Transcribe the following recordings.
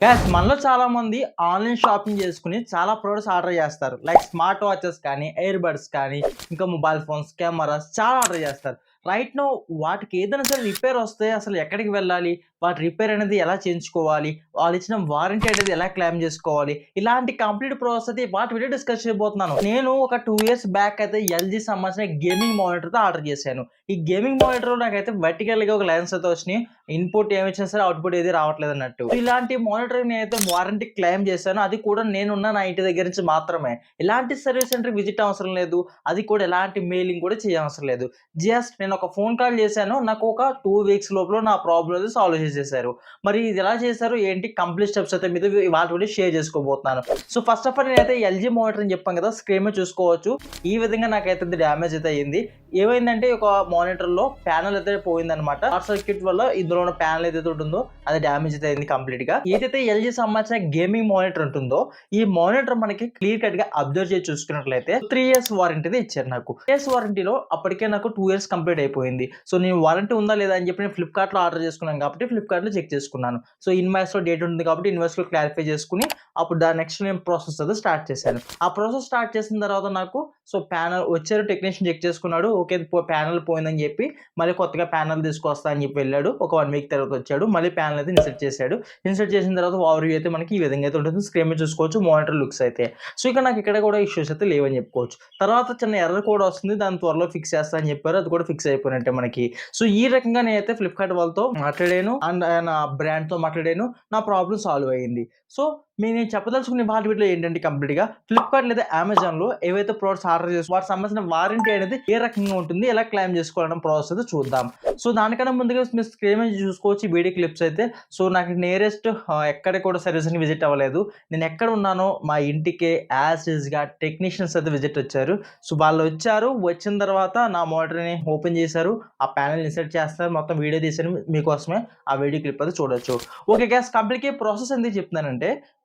Guys మనలో చాలా మంది ఆన్‌లైన్ షాపింగ్ చేసుకొని చాలా ప్రొడక్ట్స్ ఆర్డర్ చేస్తారు. లైక్ స్మార్ట్ వాచెస్ కానీ, ఎయిర్ బడ్స్ కానీ, ఇంకా మొబైల్ ఫోన్స్, కెమెరాస్ చాలా ఆర్డర్ చేస్తారు. రైట్ నౌ వాటికి ఏదైనా సరే రిపేర్ వస్తే అసలు ఎక్కడికి వెళ్ళాలి? వాటి రిపేర్ అనేది ఎలా చేయించుకోవాలి? వాళ్ళిచ్చిన వారంటీ అనేది ఎలా క్లెయిమ్ చేసుకోవాలి? ఇలాంటి కంప్లీట్ ప్రాసెస్ అయితే వాటి వీడియో డిస్కస్ చేయబోతున్నాను. నేను ఒక 2 ఇయర్స్ బ్యాక్ అయితే ఎల్‌జీ సంబంధించిన గేమింగ్ మానిటర్‌తో ఆర్డర్ చేశాను. ఈ గేమింగ్ మానిటర్‌లో నాకైతే వర్టికల్‌గా ఒక లైన్స్ అయితే వచ్చినాయి. ఇన్‌పుట్ ఏమిచ్చినా సరే అవుట్‌పుట్ ఏది రావట్లేదన్నట్టు. ఇలాంటి మానిటర్ నేనైతే వారంటీ క్లెయిమ్ చేశాను. అది కూడా నేనున్న నా ఇంటి దగ్గర నుంచి మాత్రమే. ఎలాంటి సర్వీస్ సెంటర్‌కి విజిట్ అవసరం లేదు. అది కూడా ఎలాంటి మెయిలింగ్ కూడా చేయవసరం లేదు. జస్ట్ నేను ఒక ఫోన్ కాల్ చేశాను. నాకు ఒక 2 వీక్స్ లోపల నా ప్రాబ్లమ్ అనేది సాల్వ్ చేసేసారు. మరి ఇది ఎలా చేశారు? ఏంటి? కంప్లీట్ స్టెప్స్ అయితే మీతో వాటి గురించి షేర్ చేసుకోబోతున్నాను. సో ఫస్ట్ ఆఫ్ ఆల్ నేనైతే ఎల్‌జీ మానిటర్ అని చెప్పాను కదా! స్క్రీన్ మీద చూసుకోవచ్చు. ఈ విధంగా నాకైతే డ్యామేజ్ అయితే అయింది. ఏమైందంటే ఒక మానిటర్‌లో ప్యానెల్ అయితే పోయిందన్నమాట. షార్ట్ సర్క్యూట్ వల్ల ఇందులో ఉన్న ప్యానెల్ ఏదైతే ఉంటుందో అది డ్యామేజ్ అయితే అయింది కంప్లీట్‌గా. ఏదైతే ఎల్‌జీ సంబంధించిన గేమింగ్ మానిటర్ ఉంటుందో ఈ మానిటర్ మనకి క్లియర్ కట్‌గా అబ్జర్వ్ చేసి చూసుకున్నట్లయితే 3 ఇయర్స్ వారంటీది ఇచ్చారు నాకు. 3 ఇయర్స్ వారంటీలో అప్పటికే నాకు 2 ఇయర్స్ కంప్లీట్ అయిపోయింది. సో నేను వారంటీ ఉందా లేదా అని చెప్పి నేను ఫ్లిప్‌కార్ట్‌లో ఆర్డర్ చేసుకున్నాను కాబట్టి ఫ్లిప్‌కార్ట్‌లో చెక్ చేసుకున్నాను. సో ఇన్వాయిస్‌లో డేట్ ఉంటుంది కాబట్టి ఇన్వాయిస్‌లో క్లారిఫై చేసుకొని అప్పుడు దాని నెక్స్ట్ నేను ప్రాసెస్ అయితే స్టార్ట్ చేశాను. ఆ ప్రాసెస్ స్టార్ట్ చేసిన తర్వాత నాకు సో ప్యానెల్ వచ్చారు, టెక్నీషియన్ చెక్ చేసుకున్నాడు. ఓకే. ప్యానెల్ పోయిందని చెప్పి మళ్ళీ కొత్తగా ప్యానెల్ తీసుకొస్తా అని చెప్పి వెళ్ళాడు. ఒక 1 వీక్ తర్వాత వచ్చాడు. మళ్ళీ ప్యానెల్ అయితే ఇన్సర్ట్ చేశాడు. ఇన్సర్ట్ చేసిన తర్వాత ఓవర్ వ్యూ అయితే మనకి ఈ విధంగా అయితే ఉంటుంది. స్క్రీన్ మీద చూసుకోవచ్చు మానిటర్ లుక్స్ అయితే. సో ఇక నాకు ఇక్కడ కూడా ఇష్యూస్ అయితే లేవని చెప్పుకోవచ్చు. తర్వాత చిన్న ఎర్రర్ కూడా వస్తుంది. దాన్ని త్వరలో ఫిక్స్ చేస్తా అని చెప్పారు. అది కూడా ఫిక్స్ అయిపోయినట్టే మనకి. సో ఈ రకంగా నేనైతే ఫ్లిప్‌కార్ట్ వాళ్ళతో మాట్లాడాను. అండ్ నా బ్రాండ్‌తో మాట్లాడాను. నా ప్రాబ్లమ్ సాల్వ్ అయింది. సో నేను చెప్పదలుచుకున్న వాటి వీటిలో ఏంటంటే కంప్లీట్‌గా ఫ్లిప్‌కార్ట్ లేదా అమెజాన్‌లో ఏవైతే ప్రొడక్ట్స్ ఆర్డర్ చేసి వాటికి సంబంధించిన వారంటీ అనేది ఏ రకంగా ఉంటుంది? ఎలా క్లెయిమ్ చేసుకోవాలన్న ప్రాసెస్ అయితే చూద్దాం. సో దానికన్నా ముందుగా మీరు స్క్రీన్ మీద చూసుకోవచ్చు ఈ వీడియో క్లిప్స్ అయితే. సో నాకు నియరెస్ట్ ఎక్కడ కూడా సర్వీస్‌ని విజిట్ అవ్వలేదు. నేను ఎక్కడ ఉన్నానో మా ఇంటికే యాజ్ టీజ్‌గా టెక్నీషియన్స్ అయితే విజిట్ వచ్చారు. సో వాళ్ళొచ్చారు. వచ్చిన తర్వాత నా మానిటర్‌ని ఓపెన్ చేశారు. ఆ ప్యానెల్ ఇన్సర్ట్ చేస్తారు. మొత్తం వీడియో తీశాను మీకోసమే. ఆ వీడియో క్లిప్ అయితే చూడొచ్చు. ఓకే గైస్ కంప్లీట్‌గా ప్రాసెస్ ఎందుకు చెప్తున్నానంటే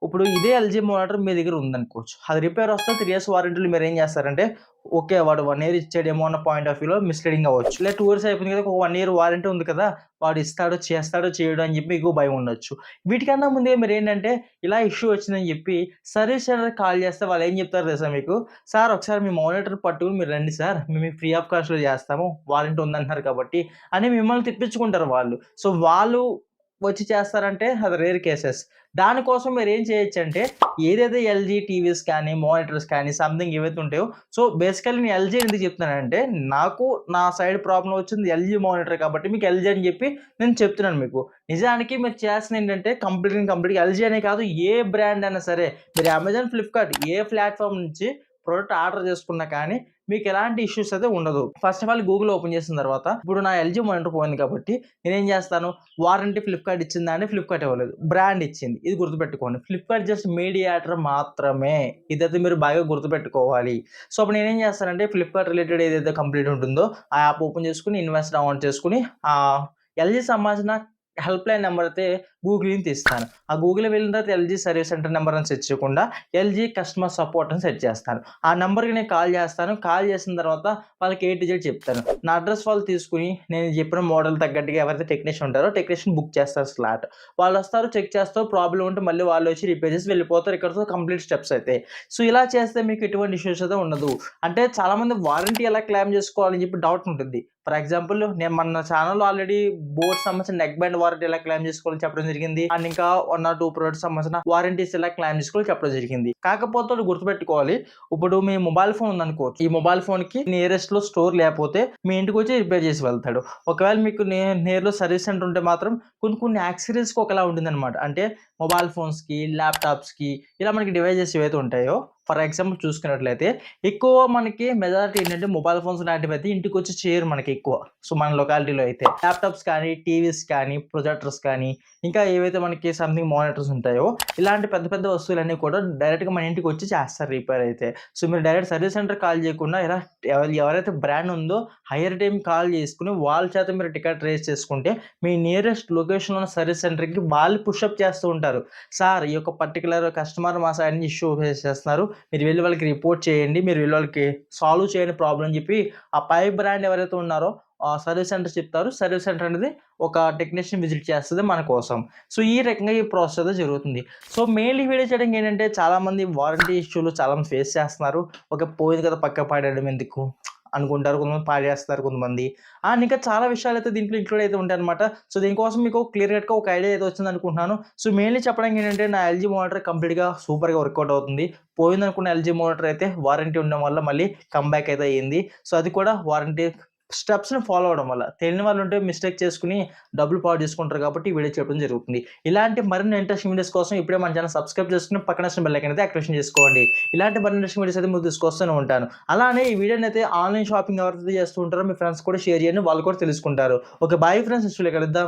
ఇప్పుడు ఇదే ఎల్‌జీ మానిటర్ మీ దగ్గర ఉందనుకోవచ్చు. అది రిపేర్ వస్తే 3 ఇయర్స్ వారంటీలో మీరేం చేస్తారంటే, ఓకే. వాడు 1 ఇయర్ ఇచ్చాడేమో అన్న పాయింట్ ఆఫ్ వ్యూలో మిస్‌లీడింగ్ అవ్వచ్చు. లేదా 2 ఇయర్స్ అయిపోయింది కదా! ఒక 1 ఇయర్ వారంటీ ఉంది కదా! వాడు ఇస్తాడో, చేస్తాడో, చేయడో అని చెప్పి మీకు భయం ఉండొచ్చు. వీటికన్నా ముందే మీరేంటంటే, ఇలా ఇష్యూ వచ్చిందని చెప్పి సర్వీస్ సెంటర్‌కి కాల్ చేస్తే వాళ్ళు ఏం చెప్తారో తెలుసా మీకు? సార్ ఒకసారి మీ మానిటర్ పట్టుకొని మీరు రండి సార్. మేము మీకు ఫ్రీ ఆఫ్ కాస్ట్‌లో చేస్తాము. వారంటీ ఉందంటున్నారు కాబట్టి అని మిమ్మల్ని తిప్పించుకుంటారు వాళ్ళు. సో వాళ్ళు వచ్చి చేస్తారంటే అది రేర్ కేసెస్. దానికోసం మీరేం చేయొచ్చంటే, ఏదైతే ఎల్‌జీ టీవీస్ కానీ, మానిటర్స్ కానీ సంథింగ్ ఏవైతే ఉంటాయో, సో బేసికల్లీ నేను ఎల్‌జీ ఎందుకు చెప్తున్నానంటే, నాకు నా సైడ్ ప్రాబ్లమ్ వచ్చింది ఎల్‌జీ మానిటర్ కాబట్టి మీకు ఎల్‌జీ అని చెప్పి నేను చెప్తున్నాను మీకు. నిజానికి మీరు చేయాల్సిందేంటంటే కంప్లీట్‌గా ఎల్‌జీ అనే కాదు ఏ బ్రాండ్ అయినా సరే, మీరు అమెజాన్, ఫ్లిప్‌కార్ట్ ఏ ప్లాట్‌ఫార్మ్ నుంచి ప్రొడక్ట్ ఆర్డర్ చేసుకున్నా కానీ మీకెలాంటి ఇష్యూస్ అయితే ఉండదు. First of all Google open చేసిన తర్వాత, ఇప్పుడు నా ఎల్‌జీ మానిటర్ పోయింది కాబట్టి నేనేం చేస్తాను, వారంటీ ఫ్లిప్‌కార్ట్ ఇచ్చిందా అంటే ఫ్లిప్‌కార్ట్ ఇవ్వలేదు. బ్రాండ్ ఇచ్చింది. ఇది గుర్తుపెట్టుకోండి. ఫ్లిప్‌కార్ట్ జస్ట్ మీడియేటర్ మాత్రమే. ఇదైతే మీరు బాగా గుర్తుపెట్టుకోవాలి. సో, అప్పుడు నేనేం చేస్తానంటే ఫ్లిప్‌కార్ట్ రిలేటెడ్ ఏదైతే కంప్లీట్ ఉంటుందో ఆ యాప్ ఓపెన్ చేసుకొని ఇన్వాయిస్ ఆన్ చేసుకొని ఎల్‌జీ సంబంధించిన హెల్ప్‌లైన్ నంబర్ అయితే గూగుల్ నుంచి తీస్తాను. ఆ గూగుల్‌లో వెళ్ళిన తర్వాత ఎల్‌జీ సర్వీస్ సెంటర్ నంబర్ అని సెర్చ్ చేయకుండా ఎల్‌జీ కస్టమర్ సపోర్ట్ అని సెర్చ్ చేస్తాను. ఆ నంబర్‌కి నేను కాల్ చేస్తాను. కాల్ చేసిన తర్వాత వాళ్ళకి ఏ టు జెడ్ చెప్తాను. నా అడ్రెస్ వాళ్ళు తీసుకొని నేను చెప్పిన మోడల్ తగ్గట్టుగా ఎవరైతే టెక్నీషియన్ ఉంటారో టెక్నీషియన్ బుక్ చేస్తారు స్లాట్. వాళ్ళొస్తారు, చెక్ చేస్తారు. ప్రాబ్లమ్ ఉంటే మళ్ళీ వాళ్ళొచ్చి రిపేర్ చేసి వెళ్ళిపోతారు. ఇక్కడితో కంప్లీట్ స్టెప్స్ అయితే. సో, ఇలా చేస్తే మీకు ఎటువంటి ఇష్యూస్ అయితే ఉండదు. అంటే చాలామంది వారంటీ ఎలా క్లెయిమ్ చేసుకోవాలని చెప్పి డౌట్ ఉంటుంది. ఫర్ ఎగ్జాంపుల్ నేను మన ఛానెల్‌లో ఆల్రెడీ బోట్ సంబంధించిన నెక్ బ్యాండ్ వారంటీ ఎలా క్లెయిమ్ చేసుకోవాలో చెప్పడం జరిగింది. అండ్ ఇంకా 1 ఆర్ 2 ప్రొడక్ట్స్ సంబంధించిన వారంటీస్ ఎలా క్లెయిమ్ చేసుకోవాలో చెప్పడం జరిగింది. కాకపోతే ఒకటి గుర్తుపెట్టుకోవాలి. ఇప్పుడు మీ మొబైల్ ఫోన్ ఉందనుకోవచ్చు. ఈ మొబైల్ ఫోన్‌కి నియరెస్ట్‌లో స్టోర్ లేకపోతే మీ ఇంటికొచ్చి రిపేర్ చేసి వెళ్తాడు. ఒకవేళ మీకు నియర్‌లో సర్వీస్ సెంటర్ ఉంటే మాత్రం కొన్ని యాక్సెసరీస్‌కి ఒకలా ఉంటుందన్నమాట. అంటే మొబైల్ ఫోన్స్‌కి, ల్యాప్‌టాప్స్‌కి ఇలా మనకి డివైజెస్ ఏవైతే ఉంటాయో ఫర్ ఎగ్జాంపుల్ చూసుకున్నట్లయితే ఎక్కువ మనకి మెజారిటీ ఏంటంటే మొబైల్ ఫోన్స్ లాంటివైతే ఇంటికొచ్చి చేయరు మనకెక్కువ. సో, మన లొకాలిటీలో అయితే. ల్యాప్‌టాప్స్ కానీ, టీవీస్ కానీ, ప్రొజెక్టర్స్ కానీ, ఇంకా ఏవైతే మనకి సంథింగ్ మానిటర్స్ ఉంటాయో, ఇలాంటి పెద్ద పెద్ద వస్తువులన్నీ కూడా డైరెక్ట్‌గా మన ఇంటికొచ్చి చేస్తారు రిపేర్ అయితే. సో, మీరు డైరెక్ట్ సర్వీస్ సెంటర్‌కి కాల్ చేయకుండా ఇలా ఎవరైతే బ్రాండ్ ఉందో హైయర్ టైమ్ కాల్ చేసుకొని వాళ్ళ చేత మీరు టికెట్ రేజ్ చేసుకుంటే మీ నియరెస్ట్ లొకేషన్‌లో ఉన్న సర్వీస్ సెంటర్‌కి వాళ్ళు పుషప్ చేస్తూ ఉంటారు. సార్ ఈ యొక్క పర్టిక్యులర్ కస్టమర్ మా సైడ్ నుంచి ఇష్యూ ఫేస్ చేస్తున్నారు. మీరు వెళ్లి వాళ్ళకి రిపోర్ట్ చేయండి. మీరు వెళ్లి వాళ్ళకి సాల్వ్ చేయండి ప్రాబ్లమ్ అని చెప్పి ఆ పై బ్రాండ్ ఎవరైతే ఉన్నారో సర్వీస్ సెంటర్ చెప్తారు. సర్వీస్ సెంటర్ అనేది ఒక టెక్నీషియన్ విజిట్ చేస్తది మన కోసం. సో, ఈ రకంగా ఈ ప్రాసెస్ అయితే జరుగుతుంది. సో, మెయిన్‌లీ ఈ వీడియో చేయడానికి ఏంటంటే చాలామంది వారంటీ ఇష్యూలు చాలామంది ఫేస్ చేస్తున్నారు. ఓకే. పోయింది కదా! పక్కకు పడేయడం ఎందుకు అనుకుంటారు. కొంతమంది పాడేస్తారు కొంతమంది. ఇంకా చాలా విషయాలైతే దీంట్లో ఇంక్లూడ్ అయితే ఉంటాయన్నమాట. సో, దీనికోసం మీకు క్లియర్ కట్‌గా ఒక ఐడియా అయితే వచ్చిందనుకుంటున్నాను. సో, మెయిన్‌లీ చెప్పడానికి ఏంటంటే నా ఎల్‌జీ మానిటర్ కంప్లీట్‌గా సూపర్‌గా వర్కౌట్ అవుతుంది. పోయిందనుకున్న ఎల్‌జీ మానిటర్ అయితే వారంటీ ఉండడం వల్ల మళ్ళీ కమ్‌బ్యాక్ అయితే అయ్యింది. సో, అది కూడా వారంటీ స్టెప్స్‌ని ఫాలో అవ్వడం వల్ల. తెలియని వాళ్ళుంటే మిస్టేక్ చేసుకొని డబ్బులు పాడు చేసుకుంటారు కాబట్టి ఈ వీడియో చెప్పడం జరుగుతుంది. ఇలాంటి మరిన్ని ఇంట్రెస్టింగ్ వీడియోస్ కోసం ఇప్పుడే మన ఛానెల్ సబ్స్క్రైబ్ చేసుకొని పక్కన వచ్చిన బెల్ ఐకాన్ అయితే యాక్టివేషన్ చేసుకోండి. ఇలాంటి మరిన్ని ఇంట్రెస్టింగ్ వీడియోస్ అయితే ముందు తీసుకొస్తూనే ఉంటాను. అలానే ఈ వీడియోనైతే ఆన్‌లైన్ షాపింగ్ ఎవరైతే చేస్తూ ఉంటారో మీ ఫ్రెండ్స్ కూడా షేర్ చేయండి. వాళ్ళు కూడా తెలుసుకుంటారు. ఓకే. Bye friends. నెక్స్ట్ వీడియోలో కలుద్దాం.